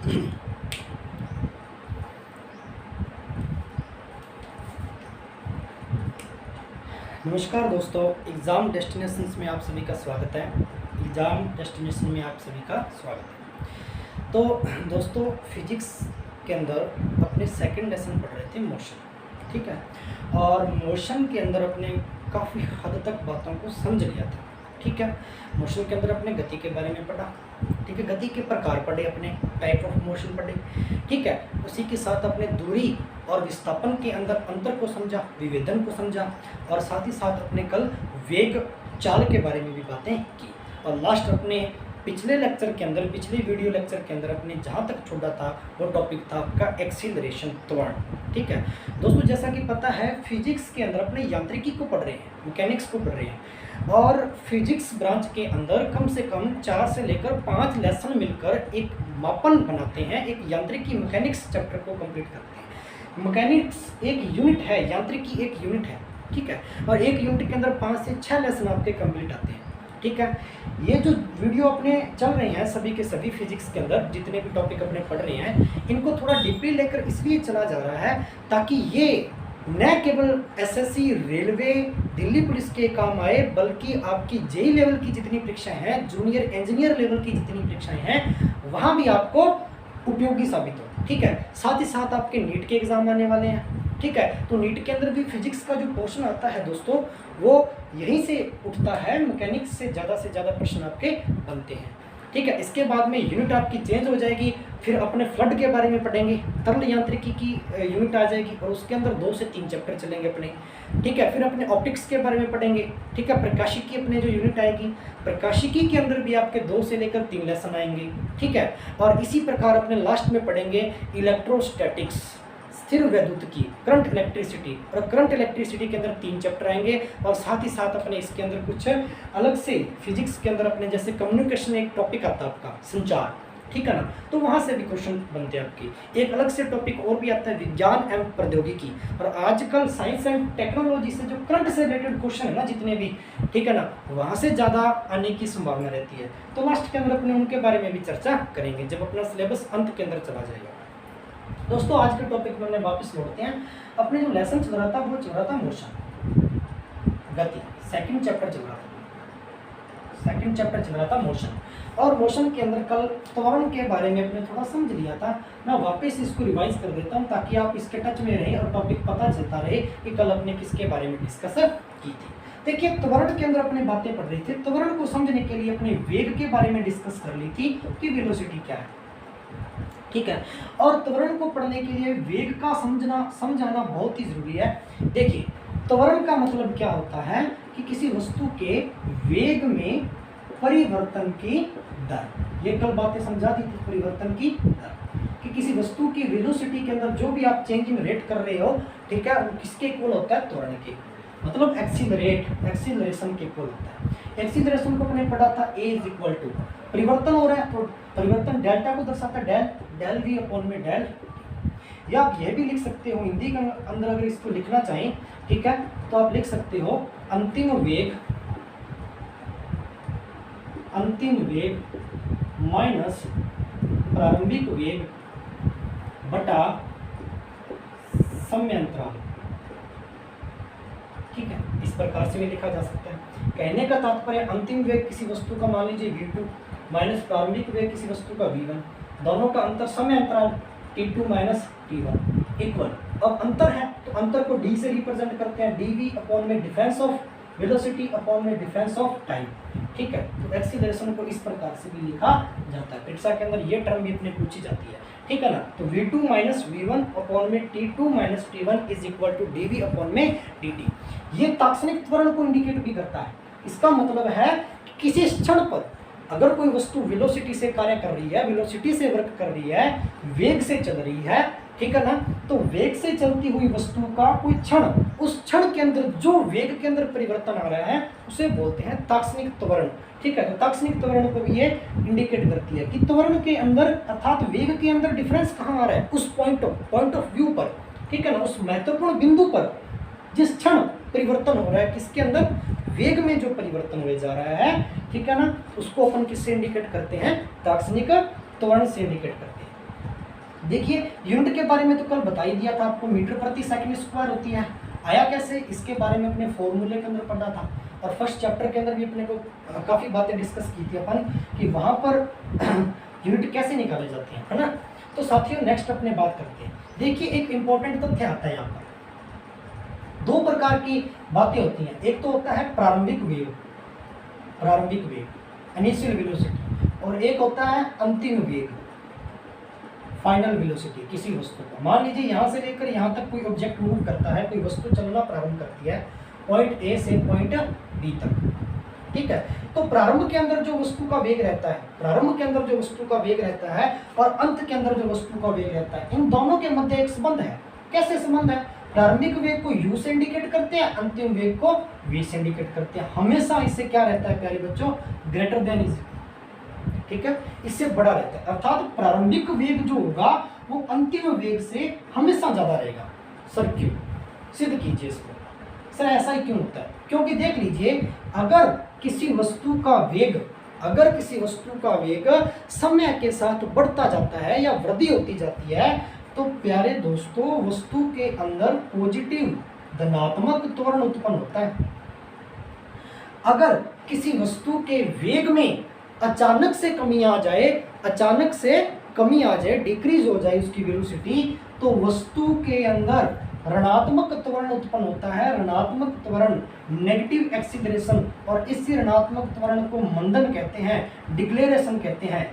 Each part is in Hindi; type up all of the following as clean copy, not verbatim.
नमस्कार दोस्तों, एग्ज़ाम डेस्टिनेशंस में आप सभी का स्वागत है। एग्ज़ाम डेस्टिनेशन में आप सभी का स्वागत है। तो दोस्तों, फिजिक्स के अंदर अपने सेकंड लेसन पढ़ रहे थे मोशन, ठीक है। और मोशन के अंदर अपने काफ़ी हद तक बातों को समझ लिया था, ठीक है। मोशन के अंदर अपने गति के बारे में पढ़ा, ठीक है। गति के प्रकार पढ़े, अपने टाइप ऑफ मोशन पढ़े, ठीक है। उसी के साथ अपने दूरी और विस्थापन के अंदर अंतर को समझा, विभेदन को समझा, और साथ ही साथ अपने कल वेग चाल के बारे में भी बातें की। और लास्ट अपने पिछले लेक्चर के अंदर, पिछले वीडियो लेक्चर के अंदर अपने जहाँ तक छोड़ा था वो टॉपिक था आपका एक्सीलरेशन, त्वरण, ठीक है। दोस्तों, जैसा कि पता है फिजिक्स के अंदर अपने यांत्रिकी को पढ़ रहे हैं, मैकेनिक्स को पढ़ रहे हैं, और फिजिक्स ब्रांच के अंदर कम से कम 4 से लेकर 5 लेसन मिलकर एक मापन बनाते हैं, एक यांत्रिकी मैकेनिक्स चैप्टर को कंप्लीट करते हैं। मैकेनिक्स एक यूनिट है, यांत्रिकी एक यूनिट है, ठीक है। और एक यूनिट के अंदर 5 से 6 लेसन आपके कंप्लीट आते हैं, ठीक है। ये जो वीडियो अपने चल रहे हैं सभी के सभी फिजिक्स के अंदर जितने भी टॉपिक अपने पढ़ रहे हैं, इनको थोड़ा डीपली लेकर इसलिए चला जा रहा है ताकि ये न केवल एसएससी, रेलवे, दिल्ली पुलिस के काम आए, बल्कि आपकी जेई लेवल की जितनी परीक्षाएं हैं, जूनियर इंजीनियर लेवल की जितनी परीक्षाएं हैं, वहाँ भी आपको उपयोगी साबित हो, ठीक है। साथ ही साथ आपके नीट के एग्जाम आने वाले हैं, ठीक है। तो नीट के अंदर भी फिजिक्स का जो पोर्शन आता है दोस्तों, वो यहीं से उठता है, मैकेनिक्स से ज़्यादा प्रश्न आपके बनते हैं, ठीक है। इसके बाद में यूनिट आपकी चेंज हो जाएगी, फिर अपने फ्लड के बारे में पढ़ेंगे, तरल यांत्रिकी की यूनिट आ जाएगी, और उसके अंदर 2 से 3 चैप्टर चलेंगे अपने, ठीक है। फिर अपने ऑप्टिक्स के बारे में पढ़ेंगे, ठीक है। प्रकाशिकी अपने जो यूनिट आएगी, प्रकाशिकी के अंदर भी आपके 2 से लेकर 3 लेसन आएंगे, ठीक है। और इसी प्रकार अपने लास्ट में पढ़ेंगे इलेक्ट्रोस्टैटिक्स, स्थिर वैद्युत की, करंट इलेक्ट्रिसिटी, और करंट इलेक्ट्रिसिटी के अंदर 3 चैप्टर आएंगे। और साथ ही साथ अपने इसके अंदर कुछ अलग से फिजिक्स के अंदर अपने जैसे कम्युनिकेशन एक टॉपिक आता है आपका, संचार, ठीक है ना, तो वहाँ से भी क्वेश्चन बनते हैं आपके। एक अलग से टॉपिक और भी आता है विज्ञान एवं प्रौद्योगिकी, और आजकल साइंस एंड टेक्नोलॉजी से जो करंट से रिलेटेड क्वेश्चन है ना जितने भी, ठीक है ना, वहाँ से ज़्यादा आने की संभावना रहती है। तो लास्ट के अंदर अपने उनके बारे में भी चर्चा करेंगे जब अपना सिलेबस अंत के अंदर चला जाएगा। दोस्तों, आज के टॉपिक में वापस लौटते हैं। अपने जो लेसन चल रहा था वो चल रहा था मोशन, गति, सेकंड चैप्टर चल रहा था मोशन। और मोशन के अंदर कल त्वरण के बारे में अपने थोड़ा समझ लिया था। मैं वापस इसको रिवाइज कर देता हूँ ताकि आप इसके टच में रहें और टॉपिक पता चलता रहे कि कल अपने किसके बारे में डिस्कस की थी। देखिए, त्वरण के अंदर अपने बातें पढ़ रही थी। त्वरण को समझने के लिए अपने वेग के बारे में डिस्कस कर ली थी कि वेलोसिटी क्या है, ठीक है। और त्वरण को पढ़ने के लिए वेग का समझाना बहुत ही जरूरी है। देखिए, त्वरण का मतलब क्या होता है कि किसी वस्तु के वेग में परिवर्तन की दर, ये कल बातें समझा दी थी, परिवर्तन की दर, कि किसी वस्तु की वेलोसिटी के अंदर जो भी आप चेंजिंग रेट कर रहे हो, ठीक है, वो किसके इक्वल होता है, त्वरण के, मतलब एक्सीलरेशन के इक्वल होता है। एक्सीलरेशन को हमने पढ़ा था, ए इज इक्वल टू, परिवर्तन हो रहा है तो परिवर्तन डेल्टा को दर्शाता है, डेल वी अपॉन में डेल। या आप यह भी लिख सकते हो हिंदी के अंदर, अगर इसको लिखना चाहें, ठीक है, तो आप लिख सकते हो अंतिम वेग माइनस प्रारंभिक वेग बटा समयांतराल, ठीक है। इस प्रकार से भी लिखा जा सकता है। कहने का तात्पर्य, अंतिम वेग किसी वस्तु का मान लीजिए v2 माइनस प्रारंभिक वेग किसी वस्तु का v1, दोनों का अंतर समय अंतराल t2 माइनस t1 इक्वल। अब अंतर है तो अंतर को d से रिप्रेजेंट करते हैं, dv अपॉन में डिफरेंस ऑफ वेलोसिटी अपॉन में डिफरेंस ऑफ टाइम, ठीक है। तो एक्सीलरेशन को इस प्रकार से भी लिखा जाता है। परीक्षा के अंदर ये टर्म भी अपने पूछी जाती है, ठीक है ना। तो v2 माइनस v1 अपॉन में t2 minus t1 is equal to dv upon में dt। ये तात्क्षणिक त्वरण को इंडिकेट भी करता है। इसका मतलब है कि किसी क्षण पर अगर कोई वस्तु वेलोसिटी से कार्य कर रही है, वेलोसिटी से वर्क कर रही है, वेग से चल रही है, ठीक है ना, तो वेग से चलती हुई वस्तु का कोई क्षण, उस क्षण के अंदर जो वेग के अंदर परिवर्तन आ रहा है उसे बोलते हैं तात्क्षणिक त्वरण, ठीक है। तो तात्क्षणिक त्वरण को भी ये इंडिकेट करती है कि त्वरण के अंदर अर्थात वेग के अंदर डिफरेंस कहाँ आ रहा है, उस पॉइंट ऑफ व्यू पर, ठीक है ना, उस महत्वपूर्ण बिंदु पर जिस क्षण परिवर्तन हो रहा है, किसके अंदर, वेग में जो परिवर्तन हुए जा रहा है, ठीक है ना, उसको अपन किससे इंडिकेट करते हैं, तात्क्षणिक त्वरण से इंडिकेट करते हैं। देखिए यूनिट के बारे में तो कल बता ही दिया था आपको, मीटर प्रति सेकंड स्क्वायर होती है। आया कैसे, इसके बारे में अपने फॉर्मूले के अंदर पढ़ा था, और फर्स्ट चैप्टर के अंदर भी अपने को काफ़ी बातें डिस्कस की थी अपन कि वहाँ पर यूनिट कैसे निकाले जाते हैं, है ना। तो साथियों नेक्स्ट अपने बात करते हैं। देखिए एक इंपॉर्टेंट तथ्य आता है यहाँ पर, दो प्रकार की बातें होती हैं। एक तो होता है प्रारंभिक वेग इनिशियल वेलोसिटी, और एक होता है अंतिम वेग फाइनल वेलोसिटी किसी वस्तु का। मान लीजिए यहाँ से लेकर यहाँ तक कोई ऑब्जेक्ट मूव करता है, कोई वस्तु चलना प्रारंभ करती है पॉइंट ए से पॉइंट बी तक, ठीक है। तो प्रारंभ के अंदर जो वस्तु का वेग रहता है, प्रारंभ के अंदर जो वस्तु का वेग रहता है और अंत के अंदर जो वस्तु का वेग रहता है, इन दोनों के मध्य एक संबंध है। कैसे संबंध है, प्रारंभिक वेग को u से इंडिकेट करते हैं, अंतिम वेग को v से इंडिकेट करते हैं। हमेशा इससे क्या रहता है प्यारे बच्चों, ग्रेटर देन इज, ठीक है, इससे बड़ा रहता है। अर्थात प्रारंभिक वेग जो होगा वो अंतिम वेग से हमेशा ज्यादा रहेगा। सर क्यों, सिद्ध कीजिए इसको। सर ऐसा ही क्यों होता है, क्योंकि देख लीजिए अगर किसी वस्तु का वेग समय के साथ बढ़ता जाता है या वृद्धि होती जाती है, तो प्यारे दोस्तों वस्तु के अंदर पॉजिटिव धनात्मक त्वरण उत्पन्न होता है। अगर किसी वस्तु के वेग में अचानक से कमी आ जाए, डिक्रीज हो जाए उसकी वेलोसिटी, तो वस्तु के अंदर ऋणात्मक त्वरण उत्पन्न होता है। ऋणात्मक त्वरण नेगेटिव एक्सीलरेशन, और इसी ऋणात्मक त्वरण को मंदन कहते हैं, डिक्लेरेशन कहते हैं,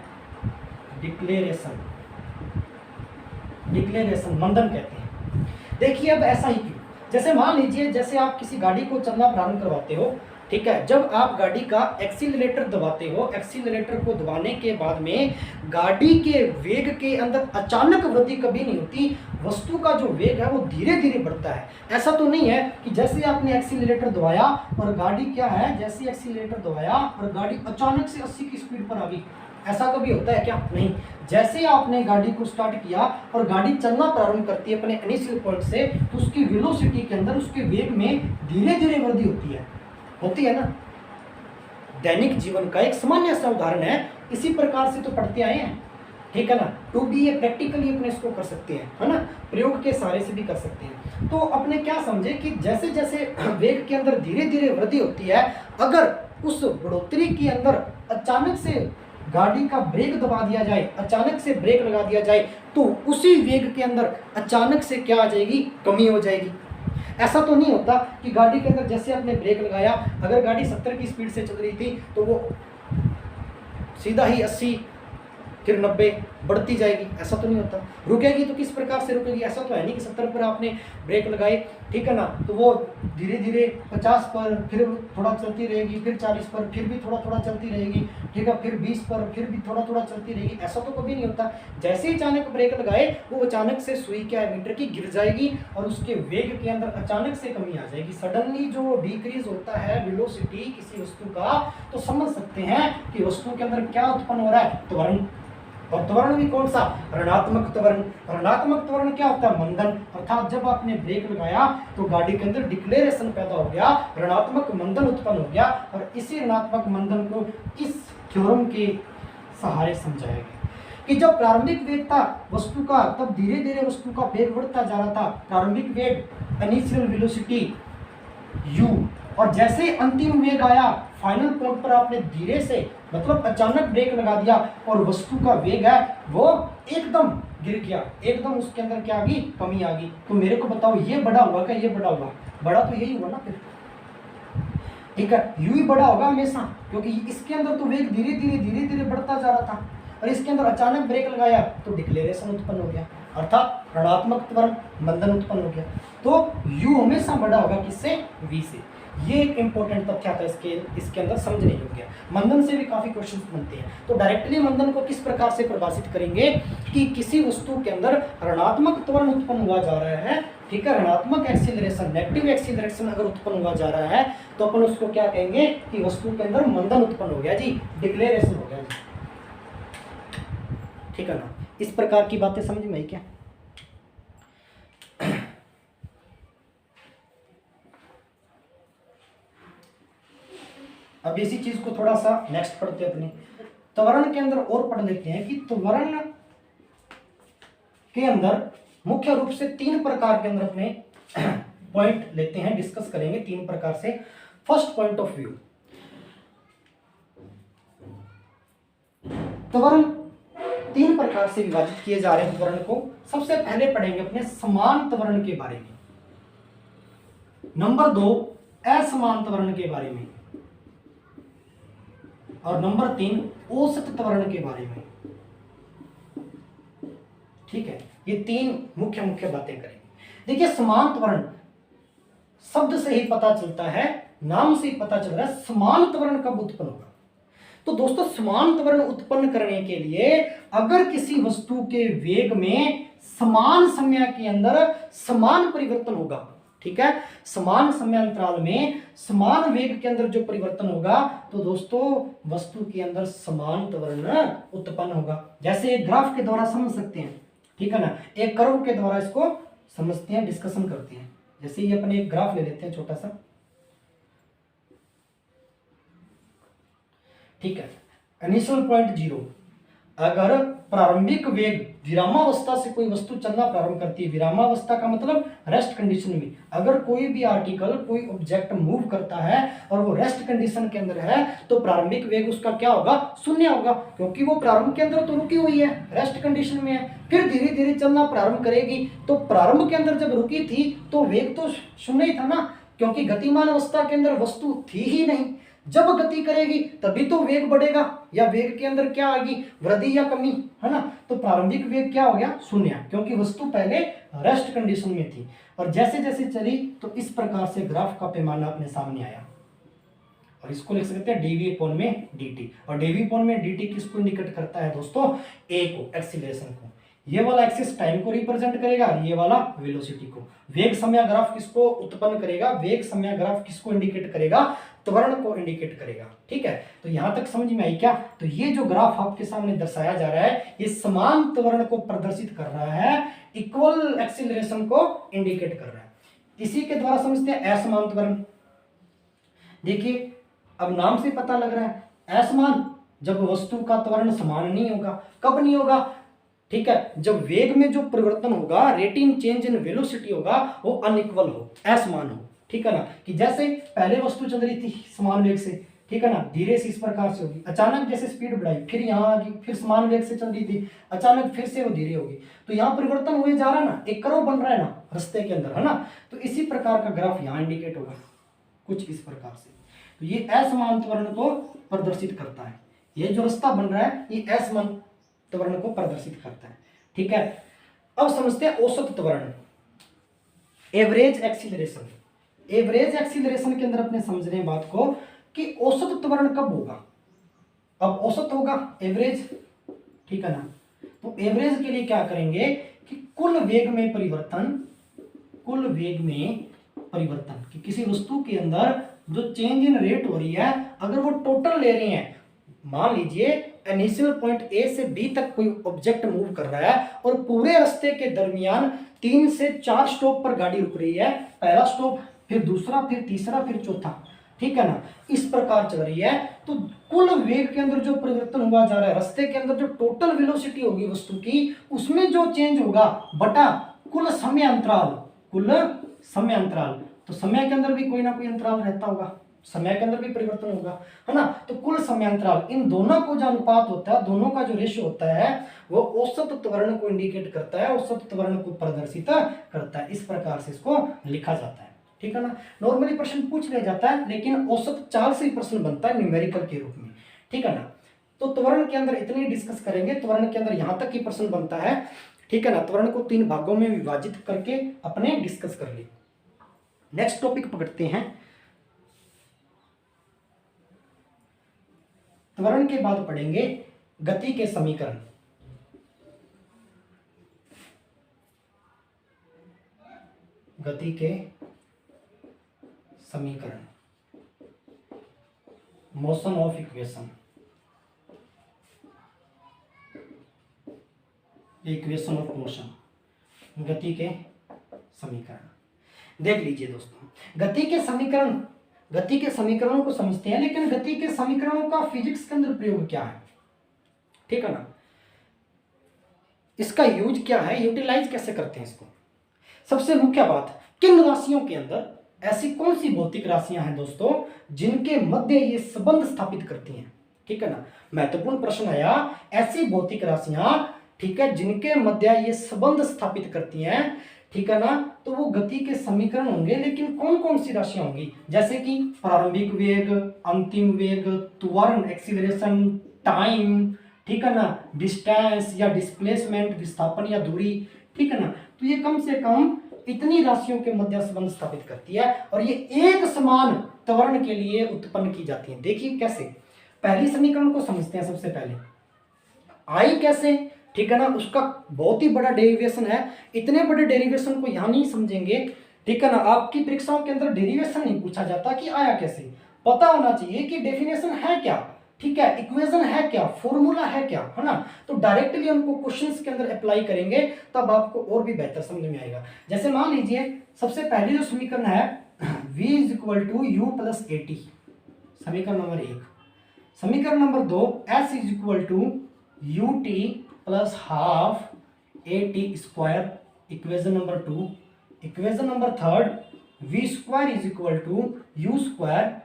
डिक्लेरेशन मंदन कहते हैं। देखिए अब ऐसा ही क्यों, जैसे मान लीजिए जैसे आप किसी गाड़ी को चलना प्रारंभ करवाते हो, ठीक है, जब आप गाड़ी का एक्सीलरेटर दबाते हो, एक्सीलरेटर को दबाने के बाद में गाड़ी के वेग के अंदर अचानक वृद्धि कभी नहीं होती। वस्तु का जो वेग है वो धीरे धीरे बढ़ता है। ऐसा तो नहीं है कि जैसे आपने एक्सीलरेटर दबाया और गाड़ी क्या है, जैसे एक्सीलरेटर दबाया और गाड़ी अचानक से 80 की स्पीड पर आ गई, ऐसा कभी होता है क्या, नहीं। जैसे आपने गाड़ी को स्टार्ट किया और गाड़ी चलना प्रारंभ करती है अपने इनिशियल पॉइंट से, तो उसकी वेलोसिटी के अंदर उसके वेग में धीरे धीरे वृद्धि होती है ना। दैनिक जीवन का एक सामान्य सा उदाहरण है, इसी प्रकार से तो पढ़ते आए हैं, ठीक है ना। टू बी ए प्रैक्टिकली अपने इसको कर सकते हैं, है ना, प्रयोग के सहारे से भी कर सकते हैं। तो अपने क्या समझे कि जैसे जैसे वेग के अंदर धीरे धीरे वृद्धि होती है, अगर उस बढ़ोतरी के अंदर अचानक से गाड़ी का ब्रेक दबा दिया जाए, अचानक से ब्रेक लगा दिया जाए, तो उसी वेग के अंदर अचानक से क्या आ जाएगी, कमी हो जाएगी। ऐसा तो नहीं होता कि गाड़ी के अंदर जैसे आपने ब्रेक लगाया, अगर गाड़ी 70 की स्पीड से चल रही थी तो वो सीधा ही 80 फिर 90 बढ़ती जाएगी, ऐसा तो नहीं होता। रुकेगी तो किस प्रकार से रुकेगी, ऐसा तो है नहीं कि 70 पर आपने ब्रेक लगाए, ठीक है ना, तो वो धीरे धीरे 50 पर फिर थोड़ा चलती रहेगी, फिर 40 पर फिर भी थोड़ा थोड़ा चलती रहेगी, ठीक है, फिर 20 पर फिर भी थोड़ा थोड़ा चलती रहेगी, ऐसा तो कभी नहीं होता। जैसे ही अचानक ब्रेक लगाए वो अचानक से सुई क्या है, मीटर की गिर जाएगी और उसके वेग के अंदर अचानक से कमी आ जाएगी। सडनली जो डिक्रीज होता है वेलोसिटी किसी वस्तु का, तो समझ सकते हैं कि वस्तु के अंदर क्या उत्पन्न हो रहा है, त्वरण। और त्वरण भी कौन सा, ऋणात्मक त्वरण। ऋणात्मक त्वरण क्या होता है, मंदन। अर्थात जब आपने ब्रेक लगाया तो गाड़ी के अंदर डिक्लेरेशन पैदा हो गया, ऋणात्मक मंदन उत्पन्न हो गया, और इसी ऋणात्मक मंदन को इस थ्योरम के सहारे समझाया गया कि जब प्रारंभिक वेग था वस्तु का, तब धीरे धीरे वस्तु का वेग बढ़ता जा रहा था। प्रारंभिक वेग इनिशियल वेलोसिटी u, और जैसे अंतिम वेग आया फाइनल पॉइंट पर आपने धीरे से मतलब अचानक ब्रेक लगा दिया और वस्तु का वेग है वो एकदम गिर गया, एकदम उसके अंदर क्या आ गई, कमी आ गई। तो मेरे को बताओ ये बड़ा हुआ क्या, ये बड़ा हुआ, बड़ा तो यही हुआ ना फिर, ठीक है, यू ही बड़ा होगा हमेशा, क्योंकि इसके अंदर तो वेग धीरे धीरे बढ़ता जा रहा था और इसके अंदर अचानक ब्रेक लगाया तो डिक्लेरेशन उत्पन्न हो गया, अर्थात ऋणात्मक त्वरण मंदन उत्पन्न हो गया। तो u हमेशा बड़ा होगा किससे, v से। ये एक इंपॉर्टेंट तथ्य था इसके अंदर समझने योग्य। मंदन से भी काफी क्वेश्चंस बनते हैं। तो डायरेक्टली मंदन को किस प्रकार से परिभाषित करेंगे कि किसी वस्तु के अंदर ऋणात्मक त्वरण उत्पन्न हुआ जा रहा है, ठीक है, ऋणात्मक एक्सीलरेशन नेगेटिव एक्सीलरेशन अगर उत्पन्न हुआ जा रहा है, तो अपन उसको क्या कहेंगे कि वस्तु के अंदर मंदन उत्पन्न हो गया जी, डिक्लेरेशन हो गया जी, ठीक है ना। इस प्रकार की बातें समझ में आई क्या। अब इसी चीज को थोड़ा सा नेक्स्ट पढ़ते हैं अपने त्वरण के अंदर और पढ़ लेते हैं कि त्वरण के अंदर मुख्य रूप से 3 प्रकार के अंदर अपने पॉइंट लेते हैं, डिस्कस करेंगे 3 प्रकार से। फर्स्ट पॉइंट ऑफ व्यू, त्वरण 3 प्रकार से विभाजित किए जा रहे हैं त्वरण को। सबसे पहले पढ़ेंगे अपने समान त्वरण के बारे में, नंबर 2 असमान त्वरण के बारे में, और नंबर 3 औसत त्वरण के बारे में। ठीक है, ये 3 मुख्य बातें करेंगे। देखिए, समान त्वरण शब्द से ही पता चलता है, नाम से ही पता चल रहा है समान त्वरण कब उत्पन्न होगा। तो दोस्तों, समान त्वरण उत्पन्न करने के लिए अगर किसी वस्तु के वेग में समान समय के अंदर समान परिवर्तन होगा, ठीक है, समान समय अंतराल में समान वेग के अंदर जो परिवर्तन होगा, तो दोस्तों वस्तु के अंदर समान त्वरण उत्पन्न होगा। जैसे एक ग्राफ के द्वारा समझ सकते हैं, ठीक है ना, एक कर्व के द्वारा इसको समझते हैं, डिस्कशन करते हैं। जैसे ये अपने एक ग्राफ ले लेते हैं छोटा सा, ठीक है, इनिशियल पॉइंट 0। अगर प्रारंभिक वेग विरामावस्था से कोई वस्तु चलना प्रारंभ करती है, विरामावस्था का मतलब रेस्ट कंडीशन में, अगर कोई भी आर्टिकल, कोई ऑब्जेक्ट मूव करता है और वो रेस्ट कंडीशन के अंदर है, तो प्रारंभिक वेग उसका क्या होगा, 0 होगा, क्योंकि वो प्रारंभ के अंदर तो रुकी हुई है, रेस्ट कंडीशन में है। फिर धीरे धीरे चलना प्रारंभ करेगी, तो प्रारंभ के अंदर जब रुकी थी तो वेग तो 0 ही था ना, क्योंकि गतिमान अवस्था के अंदर वस्तु थी ही नहीं। जब गति करेगी तभी तो वेग बढ़ेगा, या वेग के अंदर क्या आएगी, वृद्धि या कमी, है ना। तो प्रारंभिक वेग क्या हो गया, 0, क्योंकि वस्तु पहले रेस्ट कंडीशन में थी। और जैसे जैसे चली तो इस प्रकार से ग्राफ का पैमाना अपने सामने आया, और इसको लिख सकते हैं dv अपॉन में dt। और dv अपॉन में dt किसको इंडिकेट करता है दोस्तों, a को, एक्सीलरेशन को। ये वाला एक्सिस टाइम को रिप्रेजेंट करेगा, ये वाला वेलोसिटी को। वेग समय ग्राफ किसको उत्पन्न करेगा, वेग समय ग्राफ किसको इंडिकेट करेगा, त्वरण को इंडिकेट करेगा। ठीक है, तो यहां तक समझ में आई क्या। तो ये जो ग्राफ आपके सामने दर्शाया जा रहा है, ये समान त्वरण को प्रदर्शित कर रहा है, इक्वल एक्सीलरेशन को इंडिकेट कर रहा है। इसी के द्वारा समझते हैं असमान त्वरण। देखिए, अब नाम से पता लग रहा है असमान, जब वस्तु का त्वरण समान नहीं होगा। कब नहीं होगा, ठीक है, जब वेग में जो परिवर्तन होगा, rate in change in velocity होगा, वो अनइक्वल हो, असमान हो। ठीक है ना, कि जैसे पहले वस्तु चल रही थी समान वेग से, ठीक है ना, धीरे से इस प्रकार से होगी, अचानक जैसे स्पीड बढ़ाई, फिर यहाँ आ गई, फिर समान वेग से चल रही थी, अचानक फिर से वो धीरे होगी, तो यहाँ परिवर्तन हुए जा रहा है ना, एक कर्व बन रहा है ना रास्ते के अंदर, है ना। तो इसी प्रकार का ग्राफ यहाँ इंडिकेट होगा कुछ इस प्रकार से। तो ये असमान त्वरण को प्रदर्शित करता है, ये जो रास्ता बन रहा है ये असमान त्वरण को प्रदर्शित करता है। ठीक है, अब समझते हैं औसत त्वरण, एवरेज एक्सीलरेशन। एवरेज एक्सीलरेशन के अंदर अपने समझ रहे हैं बात को कि औसत त्वरण कब होगा। अब औसत होगा एवरेज, ठीक है ना। तो एवरेज के लिए क्या करेंगे कि कुल वेग में परिवर्तन, कुल वेग में परिवर्तन, कि किसी वस्तु के अंदर जो चेंज इन रेट हो रही है, अगर वो टोटल ले रहे हैं, मान लीजिए इनिशियल पॉइंट ए से बी तक कोई ऑब्जेक्ट मूव कर रहा है और पूरे रास्ते के दरमियान 3 से 4 स्टॉप पर गाड़ी रुक रही है, पहला स्टॉप, फिर दूसरा, फिर तीसरा, फिर चौथा, ठीक है ना, इस प्रकार चल रही है। तो कुल वेग के अंदर जो परिवर्तन हुआ जा रहा है, रास्ते के अंदर जो टोटल वेलोसिटी होगी वस्तु की, उसमें जो चेंज होगा बटा कुल समय अंतराल, कुल समय अंतराल। तो समय के अंदर भी कोई ना कोई अंतराल रहता होगा, समय के अंदर भी परिवर्तन होगा, है ना। तो कुल समय अंतराल, इन दोनों को जो अनुपात होता है, दोनों का जो रेशियो होता है, वो औसत त्वरण को इंडिकेट करता है, औसत त्वरण को प्रदर्शित करता है। इस प्रकार से इसको लिखा जाता है, ठीक है ना। नॉर्मली प्रश्न पूछ लिया जाता है, लेकिन औसत चाल से ही प्रश्न बनता है न्यूमेरिकल के रूप में, ठीक है ना। तो त्वरण के अंदर इतनी डिस्कस करेंगे, त्वरण के अंदर यहां तक ही प्रश्न बनता है, ठीक है ना। त्वरण को 3 भागों में विभाजित करके अपने डिस्कस कर लिए। नेक्स्ट टॉपिक पकड़ते हैं, त्वरण के बाद पढ़ेंगे गति के समीकरण। गति के समीकरण, motion of equation, equation of motion, गति के समीकरण। देख लीजिए दोस्तों, गति के समीकरण, गति के समीकरणों को समझते हैं, लेकिन गति के समीकरणों का फिजिक्स के अंदर प्रयोग क्या है, ठीक है ना। इसका यूज क्या है, यूटिलाइज कैसे करते हैं इसको। सबसे मुख्य बात, किन राशियों के अंदर ऐसी कौन सी भौतिक राशियां हैं दोस्तों जिनके मध्य ये संबंध स्थापित करती हैं, ठीक है ना। महत्वपूर्ण प्रश्न आया, ऐसी भौतिक राशियां, ठीक है, जिनके मध्य ये संबंध स्थापित करती हैं, ठीक है ना, तो वो गति के समीकरण होंगे। लेकिन कौन कौन सी राशियां होंगी, जैसे कि प्रारंभिक वेग, अंतिम वेग, त्वरण एक्सीलरेशन, टाइम, ठीक है ना, डिस्टेंस या डिस्प्लेसमेंट, विस्थापन या दूरी, ठीक है ना। तो ये कम से कम इतनी राशियों के मध्य संबंध स्थापित करती है और ये एक समान त्वरण के लिए उत्पन्न की जाती है। देखिए कैसे, पहली समीकरण को समझते हैं सबसे पहले। आई कैसे, ठीक है ना, उसका बहुत ही बड़ा डेरिवेशन है। इतने बड़े डेरिवेशन को यहां नहीं समझेंगे, ठीक है ना। आपकी परीक्षाओं के अंदर डेरिवेशन नहीं पूछा जाता कि आया कैसे, पता होना चाहिए कि डेफिनेशन है क्या, ठीक है, इक्वेशन है क्या, फॉर्मूला है क्या, है ना। तो डायरेक्टली उनको क्वेश्चंस के अंदर अप्लाई करेंगे तब आपको और भी बेहतर समझ में आएगा। जैसे मान लीजिए सबसे पहले जो समीकरण है v is equal to u plus a t, समीकरण नंबर 1। समीकरण नंबर 2 s is equal to u t plus half a t square, equation number 2। Equation number 3 v square is equal to u square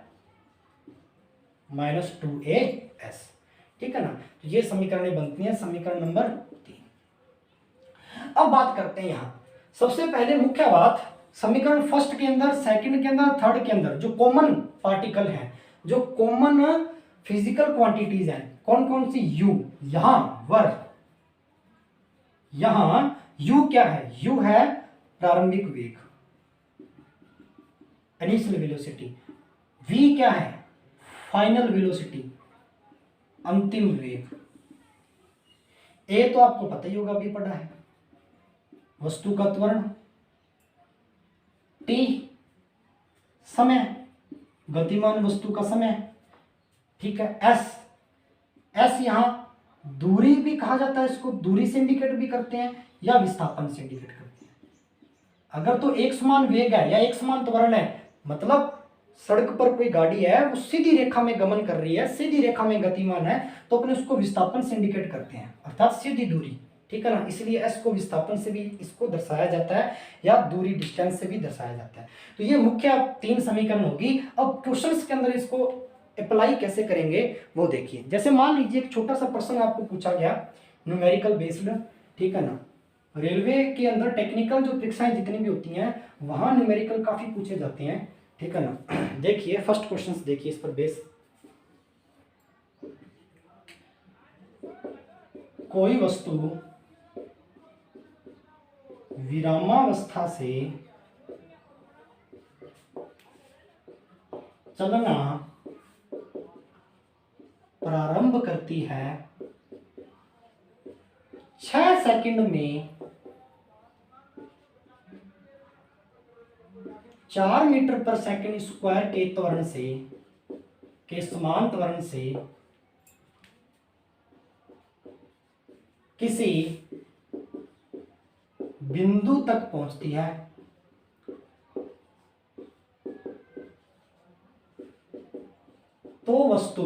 minus 2as, ठीक है ना। तो ये समीकरणें बनती हैं समीकरण नंबर 3। अब बात करते हैं यहां सबसे पहले मुख्य बात, समीकरण फर्स्ट के अंदर, सेकंड के अंदर, थर्ड के अंदर जो कॉमन पार्टिकल हैं, जो कॉमन फिजिकल क्वांटिटीज हैं, कौन कौन सी, u, यहां वर, यहां u क्या है, u है प्रारंभिक वेग, इनिशियल वेलोसिटी, v क्या है, फाइनल वेलोसिटी, अंतिम वेग। ए तो आपको पता ही होगा, अभी पढ़ा है, वस्तु का त्वरण, टी समय, गतिमान वस्तु का समय, ठीक है। एस यहां दूरी भी कहा जाता है, इसको दूरी से इंडिकेट भी करते हैं या विस्थापन से इंडिकेट करते हैं। अगर तो एक समान वेग है या एक समान त्वरण है, मतलब सड़क पर कोई गाड़ी है वो सीधी रेखा में गमन कर रही है, सीधी रेखा में गतिमान है, तो अपने उसको विस्थापन से इंडिकेट करते हैं, अर्थात सीधी दूरी, ठीक है ना। इसलिए एस को विस्थापन से भी इसको दर्शाया जाता है या दूरी डिस्टेंस से भी दर्शाया जाता है। तो ये मुख्य 3 समीकरण होगी। अब क्वेश्चंस के अंदर इसको अप्लाई कैसे करेंगे वो देखिए। जैसे मान लीजिए एक छोटा सा प्रश्न आपको पूछा गया, न्यूमेरिकल बेस्ड, ठीक है ना। रेलवे के अंदर टेक्निकल जो परीक्षाएं जितनी भी होती हैं वहां न्यूमेरिकल काफी पूछे जाते हैं, ठीक है ना। देखिए फर्स्ट क्वेश्चन देखिए इस पर बेस, कोई वस्तु विरामावस्था से चलना प्रारंभ करती है 6 सेकंड में 4 मीटर पर सेकंड स्क्वायर के त्वरण से, के समान त्वरण से किसी बिंदु तक पहुंचती है, तो वस्तु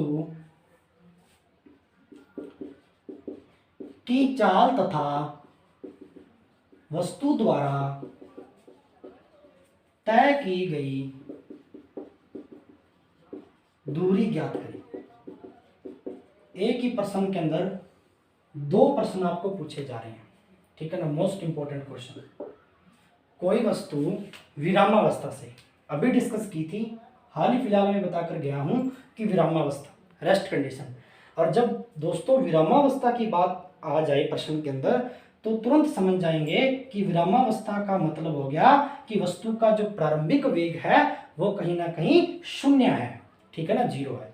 की चाल तथा वस्तु द्वारा तय की गई दूरी ज्ञात करें। एक ही प्रश्न के अंदर 2 प्रश्न आपको पूछे जा रहे हैं, ठीक है ना। मोस्ट इंपॉर्टेंट क्वेश्चन, कोई वस्तु विरामावस्था से, अभी डिस्कस की थी, हाल ही फिलहाल में बताकर गया हूं कि विरामावस्था, रेस्ट कंडीशन। और जब दोस्तों विरामावस्था की बात आ जाए प्रश्न के अंदर तो तुरंत समझ जाएंगे कि विरामावस्था का मतलब हो गया कि वस्तु का जो प्रारंभिक वेग है वो कहीं ना कहीं 0 है, ठीक है ना, 0 है।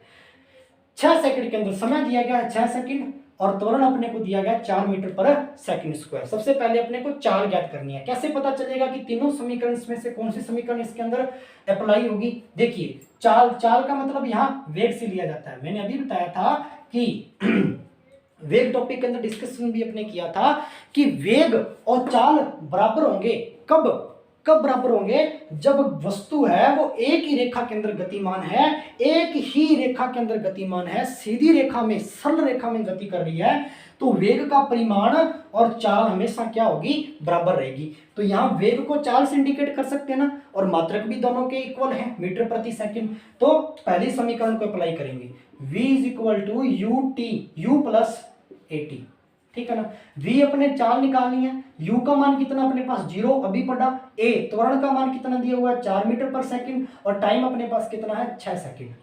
6 सेकंड के अंदर समय दिया गया है 6 सेकंड और त्वरण अपने को दिया गया 4 मीटर पर सेकंड स्क्वायर। सबसे पहले अपने को चाल ज्ञात करनी है। कैसे पता चलेगा कि तीनों समीकरण में से कौन सी समीकरण इसके अंदर अप्लाई होगी। देखिए चाल का मतलब यहाँ वेग से लिया जाता है। मैंने अभी बताया था कि वेग टॉपिक के अंदर डिस्कशन भी अपने किया था कि वेग और चाल बराबर होंगे कब, कब बराबर होंगे? जब वस्तु है वो एक ही रेखा के अंदर गतिमान है, एक ही रेखा के अंदर गतिमान है, सीधी रेखा में, सरल रेखा में गति कर रही है, तो वेग का परिमाण और चाल हमेशा क्या होगी? बराबर रहेगी। तो यहाँ वेग को चाल से इंडिकेट कर सकते हैं ना, और मात्रक भी दोनों के इक्वल है, मीटर प्रति सेकंड। तो पहले समीकरण को अप्लाई करेंगे, v is equal to u t, u plus a t, ठीक है ना। v अपने चाल निकालनी है, u का मान कितना अपने पास 0 अभी पड़ा, a त्वरण का मान कितना दिया हुआ है 4 मीटर पर सेकंड, और टाइम अपने पास कितना है 6 सेकंड,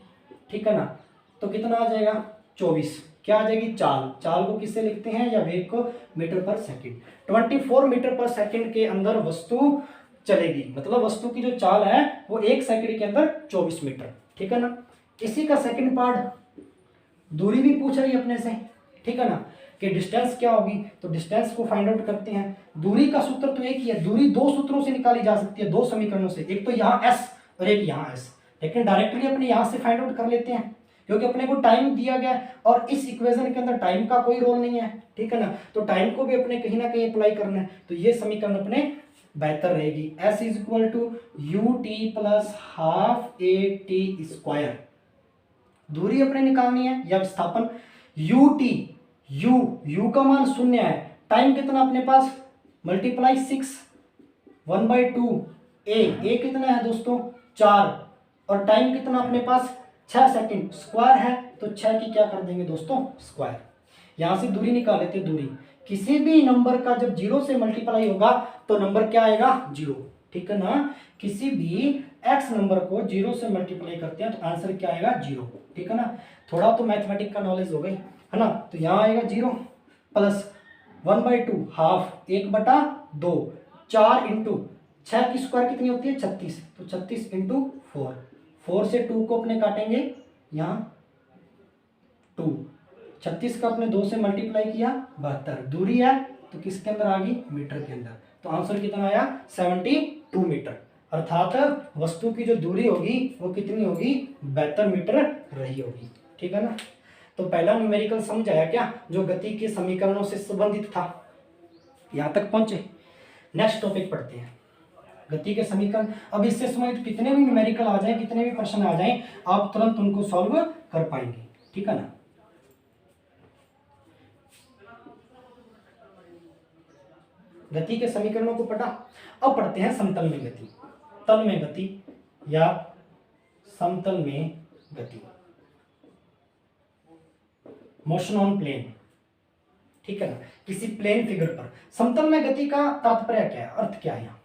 ठीक है ना। तो कितना आ जाएगा 24, क्या आ जाएगी चाल, चाल को किससे लिखते हैं या वेग को? मीटर पर सेकंड। 24 मीटर पर सेकंड के अंदर वस्तु चलेगी, मतलब वस्तु की जो चाल है वो 1 सेकंड के अंदर 24 मीटर, ठीक है ना। इसी का सेकंड पार्ट दूरी भी पूछ रही है अपने से, ठीक है ना, कि डिस्टेंस क्या होगी। तो डिस्टेंस को फाइंड आउट करते हैं। दूरी का सूत्र तो एक ही है, दूरी दो सूत्रों से निकाली जा सकती है, दो समीकरणों से, एक तो यहाँ s और एक यहाँ s, लेकिन डायरेक्टली अपने यहाँ से फाइंड आउट कर लेते हैं, क्योंकि अपने को टाइम दिया गया और इस इक्वेशन के अंदर टाइम का कोई रोल नहीं है, ठीक है ना। तो टाइम को भी अपने कहीं ना कहीं अप्लाई करना है, तो ये समीकरण अपने बेहतर रहेगी। s is equal to u t plus half a t square, दूरी अपने निकालनी है या विस्थापन यू टी, यू का मान 0 है, टाइम कितना अपने पास मल्टीप्लाई 6 1/2, ए कितना है दोस्तों 4, और टाइम कितना अपने पास 6 सेकंड, स्क्वायर है तो 6 की क्या कर देंगे दोस्तों स्क्वायर। यहां से दूरी निकाल लेते हैं, दूरी किसी भी नंबर का जब 0 से मल्टीप्लाई होगा तो नंबर क्या आएगा 0, ठीक है ना। किसी भी x नंबर को 0 से मल्टीप्लाई करते हैं तो आंसर क्या आएगा 0, ठीक है ना। थोड़ा तो मैथमेटिक का नॉलेज हो गई है ना। तो यहाँ आएगा 0 प्लस 1/2 हाफ 1/2, 4 इंटू 6 की स्क्वायर कितनी होती है 36, तो 36 इंटू 4 से 2 को अपने काटेंगे, यहाँ 2, 36 का अपने 2 से मल्टीप्लाई किया 72, दूरी है तो किसके अंदर आ गई मीटर के अंदर, तो आंसर कितना आया 72 मीटर, अर्थात वस्तु की जो दूरी होगी वो कितनी होगी 72 मीटर रही होगी, ठीक है ना। तो पहला न्यूमेरिकल समझ आया क्या, जो गति के समीकरणों से संबंधित था। यहां तक पहुंचे, नेक्स्ट टॉपिक पढ़ते हैं गति के समीकरण। अब इससे संबंधित कितने भी न्यूमेरिकल आ जाएं, कितने भी प्रश्न आ जाएं, आप तुरंत उनको सॉल्व कर पाएंगे, ठीक है ना। गति के समीकरणों को पढ़ा, अब पढ़ते हैं समतल में गति, तल में गति या समतल में गति, मोशन ऑन प्लेन, ठीक है ना, किसी प्लेन फिगर पर। समतल में गति का तात्पर्य क्या है, अर्थ क्या है यहाँ?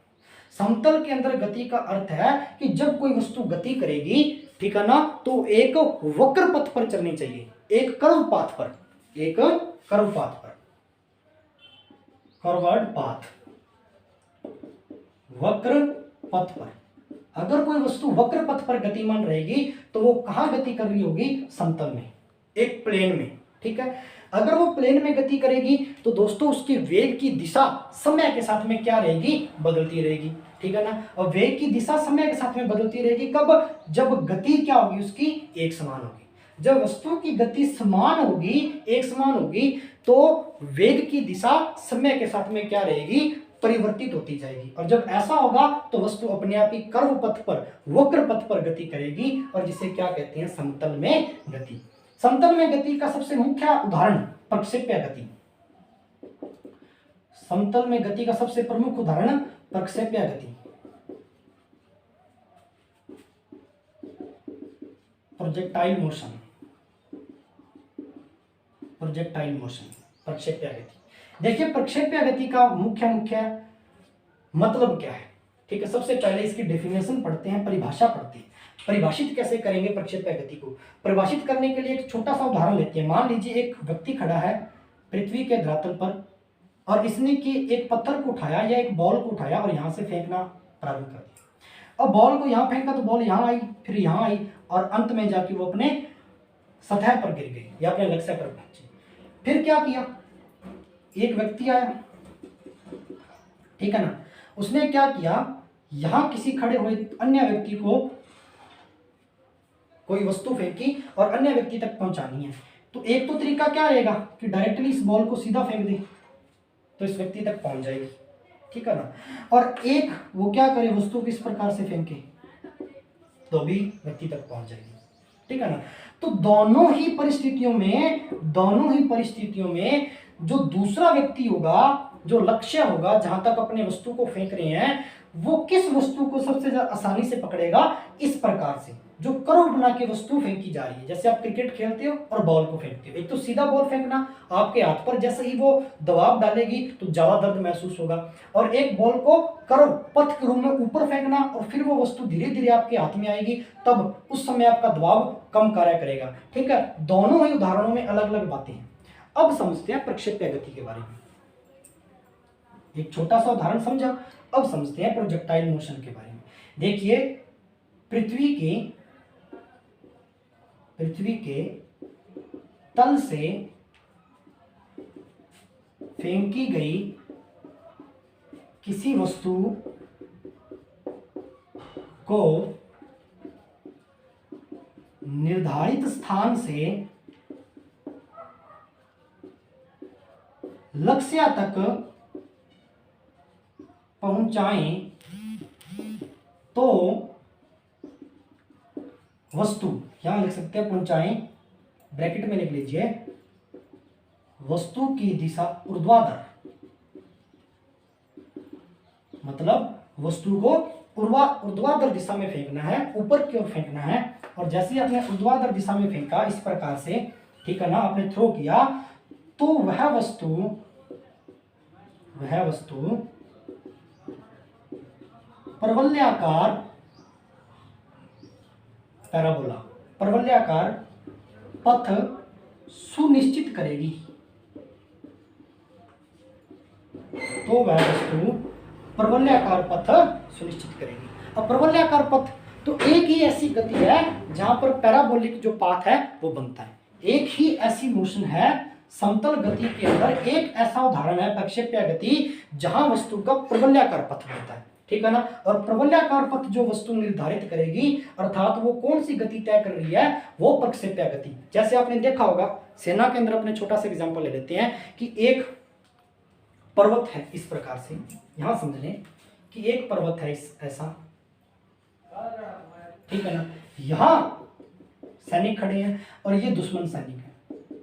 समतल के अंदर गति का अर्थ है कि जब कोई वस्तु गति करेगी, ठीक है ना, तो एक वक्र पथ पर चलनी चाहिए, एक कर्व पाथ पर, एक कर्व पाथ पर, कर्वर्ड पाथ, वक्र पथ पर। अगर कोई वस्तु वक्र पथ पर गतिमान रहेगी तो वो कहाँ गति कर रही होगी, समतल में, एक प्लेन में, ठीक है। अगर वो प्लेन में गति करेगी तो दोस्तों उसके वेग की दिशा समय के साथ में क्या रहेगी, बदलती रहेगी, ठीक है ना। और वेग की दिशा समय के साथ में बदलती रहेगी कब, जब गति क्या होगी उसकी एक समान होगी। जब वस्तु की गति समान होगी, एक समान होगी, तो वेग की दिशा समय के साथ में क्या रहेगी, परिवर्तित होती जाएगी। और जब ऐसा होगा तो वस्तु अपने आप ही कर्व पथ पर, वक्र पथ पर गति करेगी, और जिसे क्या कहते हैं, समतल में गति। समतल में गति का सबसे मुख्य उदाहरण प्रक्षेप्य गति। समतल में गति का सबसे प्रमुख उदाहरण प्रक्षेप्य गति, प्रोजेक्टाइल मोशन, प्रोजेक्टाइल मोशन, प्रक्षेप्य गति। देखिए प्रक्षेप्य गति का मुख्य मतलब क्या है, ठीक है। सबसे पहले इसकी डेफिनेशन पढ़ते हैं, परिभाषा पढ़ते हैं, परिभाषित कैसे करेंगे प्रक्षेप्य गति को। परिभाषित करने के लिए एक छोटा सा उदाहरण लेते हैं। मान लीजिए एक व्यक्ति खड़ा है पृथ्वी के धरातल पर, और इसने कि एक पत्थर को उठाया या एक बॉल को उठाया और यहाँ से फेंकना प्रारंभ कर दिया। अब बॉल को यहाँ फेंका तो बॉल यहाँ आई, फिर यहाँ आई, और अंत में जाके वो अपने सतह पर गिर गई या अपने लक्ष्य पर पहुंची। फिर क्या किया, एक व्यक्ति आया, ठीक है ना, उसने क्या किया, यहां किसी खड़े हुए अन्य व्यक्ति को कोई वस्तु फेंकी और अन्य व्यक्ति तक पहुंचानी है। तो एक तो तरीका क्या रहेगा कि डायरेक्टली इस बॉल को सीधा फेंक दे तो इस व्यक्ति तक पहुंच जाएगी, ठीक है ना। और एक वो क्या करे, वस्तु को इस प्रकार से फेंके तो भी व्यक्ति तक पहुंच जाएगी, ठीक है ना। तो दोनों ही परिस्थितियों में जो दूसरा व्यक्ति होगा, जो लक्ष्य होगा, जहां तक अपने वस्तु को फेंक रहे हैं, वो किस वस्तु को सबसे ज्यादा आसानी से पकड़ेगा, इस प्रकार से जो कर्व बना के वस्तु फेंकी जा रही है। जैसे आप क्रिकेट खेलते हो और बॉल को फेंकते हो, एक तो सीधा बॉल फेंकना आपके हाथ पर, जैसे ही वो दबाव डालेगी तो ज्यादा दर्द महसूस होगा, और एक बॉल को कर्व पथ के रूप में ऊपर फेंकना और फिर वो वस्तु धीरे धीरे आपके हाथ में आएगी, तब उस समय आपका दबाव कम कार्य करेगा, ठीक है। दोनों ही उदाहरणों में अलग अलग बातें हैं। अब समझते हैं प्रक्षेप्य गति के बारे में। एक छोटा सा उदाहरण समझा, अब समझते हैं प्रोजेक्टाइल मोशन के बारे में। देखिए, पृथ्वी के तल से फेंकी गई किसी वस्तु को निर्धारित स्थान से लक्ष्य तक पहुंचाएं तो वस्तु, यहां लिख सकते हैं पहुंचाएं, ब्रैकेट में लिख लीजिए, वस्तु की दिशा ऊर्ध्वाधर, मतलब वस्तु को ऊर्ध्वाधर दिशा में फेंकना है, ऊपर की ओर फेंकना है। और जैसे ही आपने ऊर्ध्वाधर दिशा में फेंका इस प्रकार से, ठीक है ना, आपने थ्रो किया, तो वह वस्तु परवलयाकार पैराबोला, परवलयाकार पथ सुनिश्चित करेगी। तो वह वस्तु परवलयाकार पथ सुनिश्चित करेगी। अब परवलयाकार पथ तो एक ही ऐसी गति है जहां पर पैराबोलिक जो पाथ है वो बनता है। एक ही ऐसी मोशन है समतल गति के अंदर, एक ऐसा उदाहरण है प्रक्षेप्य गति जहां वस्तु का परवलयाकार पथ बनता है, ठीक है ना। और परवलयाकार पथ जो वस्तु निर्धारित करेगी, अर्थात वो कौन सी गति तय कर रही है, वो प्रक्षेप्य गति। जैसे आपने देखा होगा सेना के अंदर, अपने छोटा सा एग्जांपल ले लेते हैं कि एक पर्वत है इस प्रकार से, यहां समझ लें कि एक पर्वत है ऐसा, ठीक है ना, यहां सैनिक खड़े हैं और ये दुश्मन सैनिक है,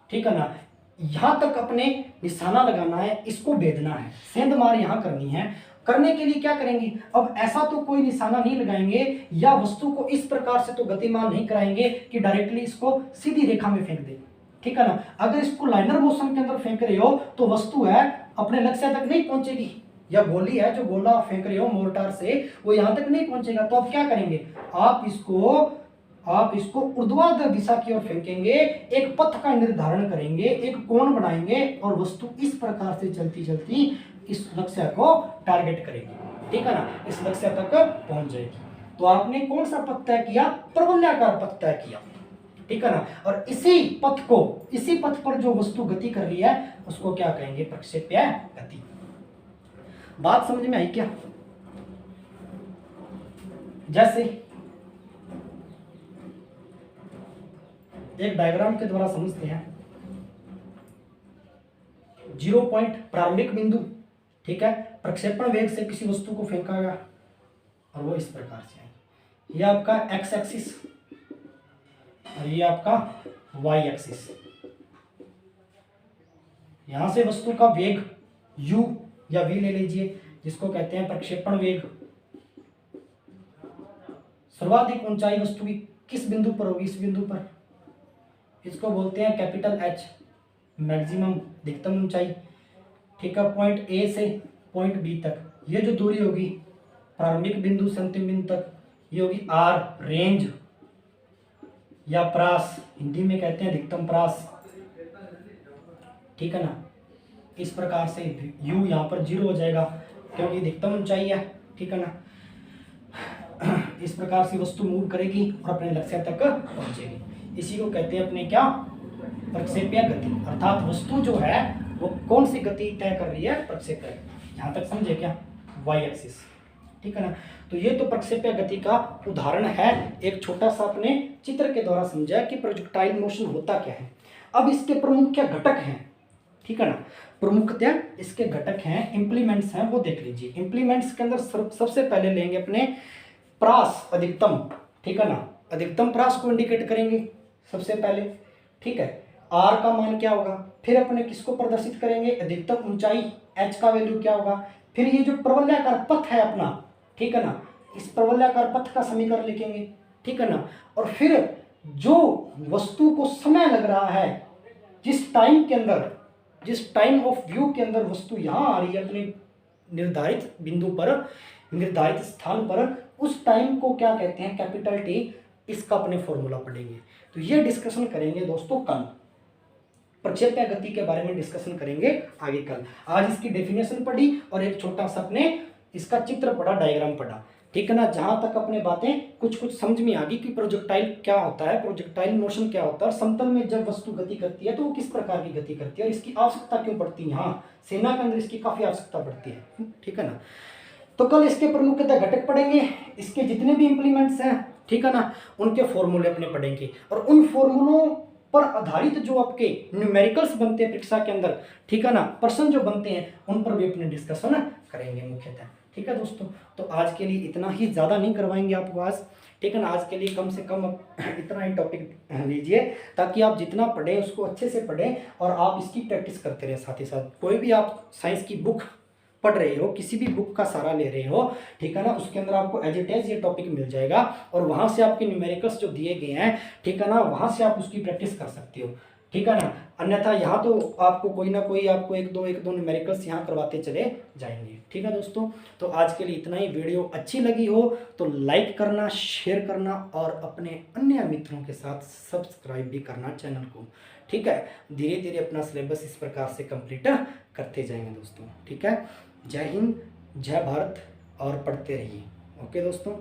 ठीक है ना। यहां तक अपने निशाना लगाना है, इसको भेदना है, सेंध मार यहां करनी है। करने के लिए क्या करेंगे, अब ऐसा तो कोई निशाना नहीं लगाएंगे या वस्तु को इस प्रकार से तो गतिमान नहीं कराएंगे कि डायरेक्टली इसको सीधी रेखा में फेंक दे, ठीक है ना। अगर इसको लाइनर मोशन के अंदर फेंक रहे हो तो वस्तु है अपने लक्ष्य तक नहीं पहुंचेगी, या गोली है जो गोला आप फेंक रहे हो मोर्टार से, वो यहां तक नहीं पहुंचेगा। तो आप क्या करेंगे, आप इसको ऊर्ध्वाधर दिशा की ओर फेंकेंगे, एक पथ का निर्धारण करेंगे, एक कोण बनाएंगे और वस्तु इस प्रकार से चलती चलती इस लक्ष्य को टारगेट करेगी, ठीक है ना, इस लक्ष्य तक पहुंच जाएगी। तो आपने कौन सा पथ तय किया, परवलयाकार पथ तय किया, ठीक है ना। और इसी पथ पर जो वस्तु गति कर रही है उसको क्या कहेंगे, प्रक्षेप्य गति। बात समझ में आई क्या? जैसे एक डायग्राम के द्वारा समझते हैं। 0 पॉइंट प्रारंभिक बिंदु, ठीक है, प्रक्षेपण वेग से किसी वस्तु को फेंका गया और वो इस प्रकार से आई। ये आपका एक्स एक्सिस और ये आपका वाई एक्सिस। यहां से वस्तु का वेग u या v ले लीजिए, जिसको कहते हैं प्रक्षेपण वेग। सर्वाधिक ऊंचाई वस्तु की किस बिंदु पर होगी, इस बिंदु पर, इसको बोलते हैं कैपिटल H, मैक्सिमम अधिकतम ऊंचाई, ठीक है। पॉइंट A से पॉइंट B तक ये जो दूरी होगी प्रारंभिक बिंदु से अंतिम बिंदु तक, ये होगी R, रेंज या प्रास, हिंदी में कहते हैं अधिकतम प्रास, ठीक है ना। इस प्रकार से u यहाँ पर 0 हो जाएगा क्योंकि अधिकतम ऊंचाई है, ठीक है ना। इस प्रकार से वस्तु मूव करेगी और अपने लक्ष्य तक पहुंचेगी। इसी को कहते हैं अपने क्या, प्रक्षेप्य गति। अर्थात वस्तु जो है वो कौन सी गति तय कर रही है, प्रक्षेप्य गति। यहाँ तक समझे क्या, वाई एक्सिस, ठीक है ना। तो ये तो प्रक्षेप्य गति का उदाहरण है, एक छोटा सा अपने चित्र के द्वारा समझा कि प्रोजेक्टाइल मोशन होता क्या है। अब इसके प्रमुख क्या घटक हैं, ठीक है ना। प्रमुखतः इसके घटक हैं, इंप्लीमेंट्स हैं, वो देख लीजिए। इंप्लीमेंट्स के अंदर सबसे पहले लेंगे अपने प्रास अधिकतम, ठीक है ना। अधिकतम प्रास को इंडिकेट करेंगे सबसे पहले, ठीक है। आर का मान क्या होगा, फिर अपने किसको प्रदर्शित करेंगे, अधिकतम ऊंचाई, एच का वैल्यू क्या होगा, फिर ये जो प्रवलयाकार पथ है अपना, ठीक है ना, इस प्रवलयाकार पथ का समीकरण लिखेंगे, ठीक है ना। और फिर जो वस्तु को समय लग रहा है, जिस टाइम के अंदर, जिस टाइम ऑफ व्यू के अंदर वस्तु यहाँ आ रही है अपने निर्धारित बिंदु पर, निर्धारित स्थान पर, उस टाइम को क्या कहते हैं, कैपिटल टी। इसका अपने फॉर्मूला पढ़ेंगे। तो ये डिस्कशन करेंगे दोस्तों कल, प्रक्षेप्य गति के बारे में डिस्कशन करेंगे आगे कल। आज इसकी डेफिनेशन पढ़ी और एक छोटा सा अपने इसका चित्र पढ़ा, डायग्राम पढ़ा, ठीक है ना। जहां तक अपने बातें कुछ समझ में आ गई कि प्रोजेक्टाइल क्या होता है, प्रोजेक्टाइल मोशन क्या होता है, और समतल में जब वस्तु गति करती है तो वो किस प्रकार की गति करती है और इसकी आवश्यकता क्यों पड़ती है। हाँ, सेना के अंदर इसकी काफी आवश्यकता पड़ती है, ठीक है ना। तो कल इसके प्रमुखतः घटक पढ़ेंगे, इसके जितने भी इंप्लीमेंट्स हैं, ठीक है ना, उनके फॉर्मूले अपने पढ़ेंगे। और उन फॉर्मूलों पर आधारित जो आपके न्यूमेरिकल्स बनते हैं परीक्षा के अंदर, ठीक है ना, प्रश्न जो बनते हैं, उन पर भी अपने डिस्कशन करेंगे मुख्यतः, ठीक है दोस्तों। तो आज के लिए इतना ही, ज़्यादा नहीं करवाएंगे आपको आज, ठीक है ना। आज के लिए कम से कम इतना ही टॉपिक लीजिए, ताकि आप जितना पढ़ें उसको अच्छे से पढ़ें और आप इसकी प्रैक्टिस करते रहें साथ ही साथ। कोई भी आप साइंस की बुक पढ़ रहे हो, किसी भी बुक का सहारा ले रहे हो, ठीक है ना, उसके अंदर आपको एज इट इज ये टॉपिक मिल जाएगा और वहां से आपके न्यूमेरिकल्स जो दिए गए हैं, ठीक है ना, वहां से आप उसकी प्रैक्टिस कर सकते हो, ठीक है ना। अन्यथा यहाँ तो आपको कोई ना कोई आपको एक दो न्यूमेरिकल्स यहाँ करवाते चले जाएंगे, ठीक है दोस्तों। तो आज के लिए इतना ही। वीडियो अच्छी लगी हो तो लाइक करना, शेयर करना और अपने अन्य मित्रों के साथ सब्सक्राइब भी करना चैनल को, ठीक है। धीरे धीरे अपना सिलेबस इस प्रकार से कंप्लीट करते जाएंगे दोस्तों, ठीक है। जय हिंद, जय भारत और पढ़ते रहिए। ओके दोस्तों।